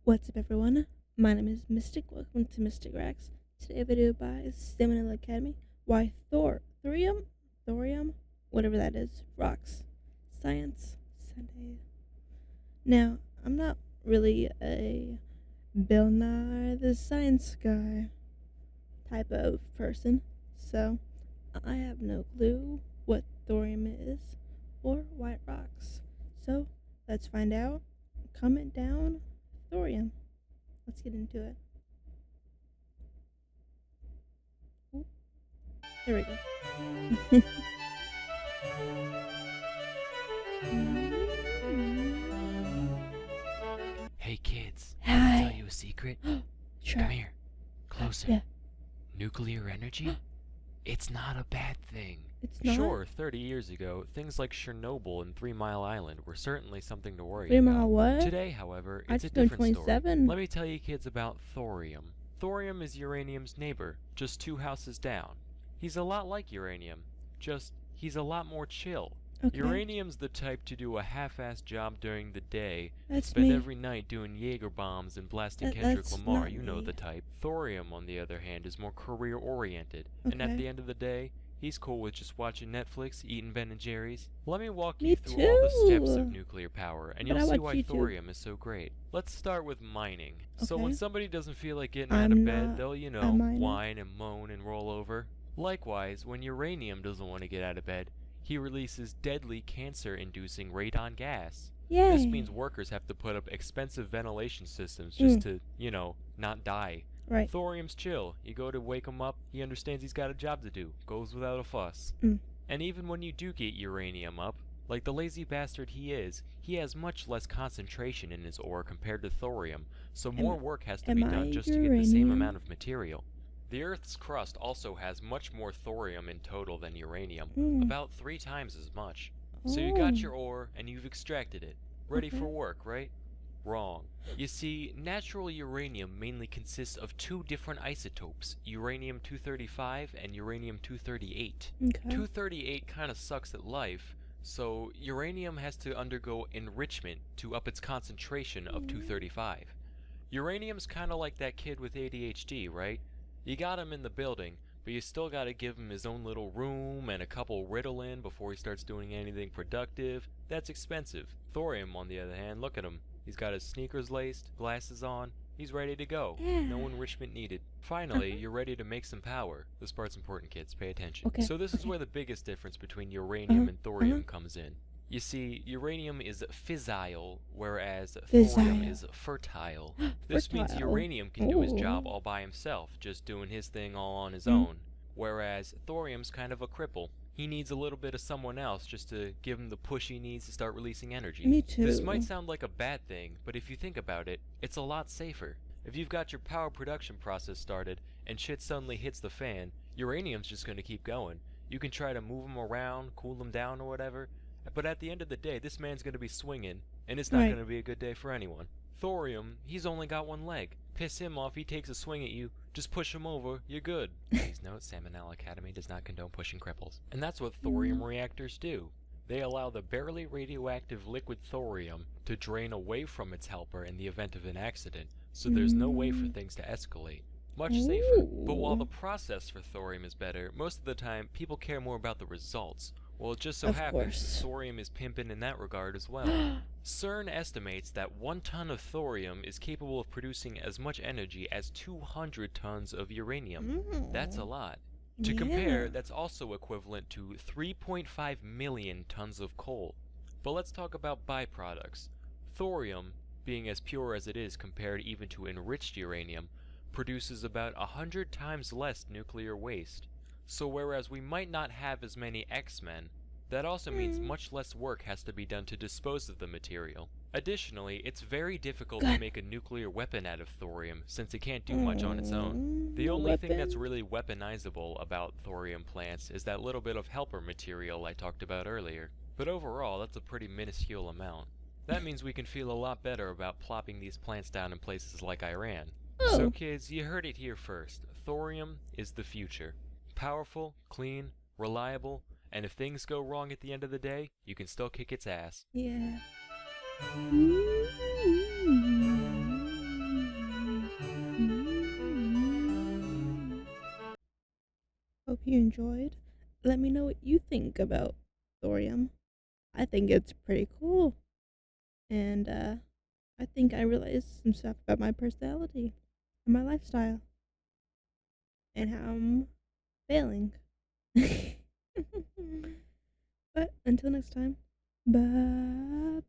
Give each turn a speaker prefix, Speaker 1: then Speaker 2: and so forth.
Speaker 1: What's up, everyone? My name is Mistic. Welcome to Mistic Racks. Today, a video by Stamina Academy. Why Thorium, whatever that is, rocks. Science Sunday. Now, I'm not really a Bill Nye the Science Guy type of person, so I have no clue what thorium is or why it rocks. So, let's find out. Comment down thorium. Let's get into it. Ooh, there we go.
Speaker 2: Hey kids,
Speaker 1: Hi.
Speaker 2: can I tell you a secret?
Speaker 1: Sure.
Speaker 2: Come here. Closer.
Speaker 1: Yeah.
Speaker 2: Nuclear energy? It's not a bad thing.
Speaker 1: It's not.
Speaker 2: Sure, 30 years ago, things like Chernobyl and 3 Mile Island were certainly something to worry
Speaker 1: 3
Speaker 2: about.
Speaker 1: Mile what?
Speaker 2: Today, however,
Speaker 1: I
Speaker 2: it's a
Speaker 1: just know
Speaker 2: different story.
Speaker 1: 27.
Speaker 2: Let me tell you kids about thorium. Thorium is uranium's neighbor, just 2 houses down. He's a lot like uranium, just he's a lot more chill.
Speaker 1: Okay.
Speaker 2: Uranium's the type to do a half-assed job during the day and
Speaker 1: That's
Speaker 2: spend
Speaker 1: me.
Speaker 2: every night doing Jaeger bombs and blasting
Speaker 1: That-
Speaker 2: Kendrick
Speaker 1: that's
Speaker 2: Lamar.
Speaker 1: not
Speaker 2: You know
Speaker 1: me.
Speaker 2: the type. Thorium, on the other hand, is more career-oriented. And at
Speaker 1: Okay.
Speaker 2: the end of the day, he's cool with just watching Netflix, eating Ben & Jerry's. Let me walk
Speaker 1: Me
Speaker 2: you through all the steps
Speaker 1: too.
Speaker 2: of nuclear power, and
Speaker 1: But
Speaker 2: you'll
Speaker 1: I
Speaker 2: see
Speaker 1: watch
Speaker 2: why
Speaker 1: YouTube.
Speaker 2: thorium is so great. Let's start with mining. So
Speaker 1: Okay.
Speaker 2: when somebody doesn't feel like getting out
Speaker 1: I'm
Speaker 2: of bed,
Speaker 1: not
Speaker 2: they'll,
Speaker 1: a miner.
Speaker 2: whine and moan and roll over. Likewise, when uranium doesn't want to get out of bed, he releases deadly cancer-inducing radon gas.
Speaker 1: Yay.
Speaker 2: This means workers have to put up expensive ventilation systems just to, not die.
Speaker 1: Right.
Speaker 2: Thorium's chill. You go to wake him up, he understands he's got a job to do. Goes without a fuss. And even when you do get uranium up, like the lazy bastard he is, he has much less concentration in his ore compared to thorium, so more work has to be done just to get the same amount of material. The Earth's crust also has much more thorium in total than uranium, about 3 times as much. So you got your ore, and you've extracted it. Ready for work, right? Wrong. You see, natural uranium mainly consists of 2 different isotopes, uranium-235 and uranium-238.
Speaker 1: Okay.
Speaker 2: 238 kinda sucks at life, so uranium has to undergo enrichment to up its concentration of 235. Uranium's kinda like that kid with ADHD, right? You got him in the building, but you still gotta give him his own little room and a couple Ritalin before he starts doing anything productive. That's expensive. Thorium, on the other hand, look at him. He's got his sneakers laced, glasses on. He's ready to go. No enrichment needed. Finally, you're ready to make some power. This part's important, kids. Pay attention.
Speaker 1: Okay.
Speaker 2: So this is where the biggest difference between uranium and thorium comes in. You see, uranium is fissile, whereas thorium is fertile. This means
Speaker 1: Fertile.
Speaker 2: uranium can do his job
Speaker 1: Ooh.
Speaker 2: all by himself, just doing his thing all on his own, whereas thorium's kind of a cripple. He needs a little bit of someone else just to give him the push he needs to start releasing energy.
Speaker 1: Me too.
Speaker 2: This might sound like a bad thing, but if you think about it, it's a lot safer. If you've got your power production process started and shit suddenly hits the fan, uranium's just going to keep going. You can try to move him around, cool him down or whatever, but at the end of the day, this man's going to be swinging, and it's not
Speaker 1: Right.
Speaker 2: going to be a good day for anyone. Thorium, he's only got one leg. Piss him off, he takes a swing at you, just push him over, you're good. Please note, Salmonella Academy does not condone pushing cripples. And that's what thorium reactors do. They allow the barely radioactive liquid thorium to drain away from its helper in the event of an accident, so there's no way for things to escalate. Much safer. But while the process for thorium is better, most of the time people care more about the results. Well, it just so
Speaker 1: Of
Speaker 2: happens
Speaker 1: course.
Speaker 2: thorium is pimping in that regard as well. CERN estimates that 1 ton of thorium is capable of producing as much energy as 200 tons of uranium. That's a lot. To compare, that's also equivalent to 3.5 million tons of coal. But let's talk about byproducts. Thorium, being as pure as it is compared even to enriched uranium, produces about 100 times less nuclear waste. So whereas we might not have as many X-Men, that also means much less work has to be done to dispose of the material. Additionally, it's very difficult to make a nuclear weapon out of thorium, since it can't do much on its own. The only thing that's really weaponizable about thorium plants is that little bit of helper material I talked about earlier. But overall, that's a pretty minuscule amount. That means we can feel a lot better about plopping these plants down in places like Iran. So kids, you heard it here first. Thorium is the future. Powerful, clean, reliable, and if things go wrong at the end of the day, you can still kick its ass.
Speaker 1: Yeah. you enjoyed. Let me know what you think about thorium. I think it's pretty cool. And I think I realized some stuff about my personality and my lifestyle and how I'm failing. But until next time, bye.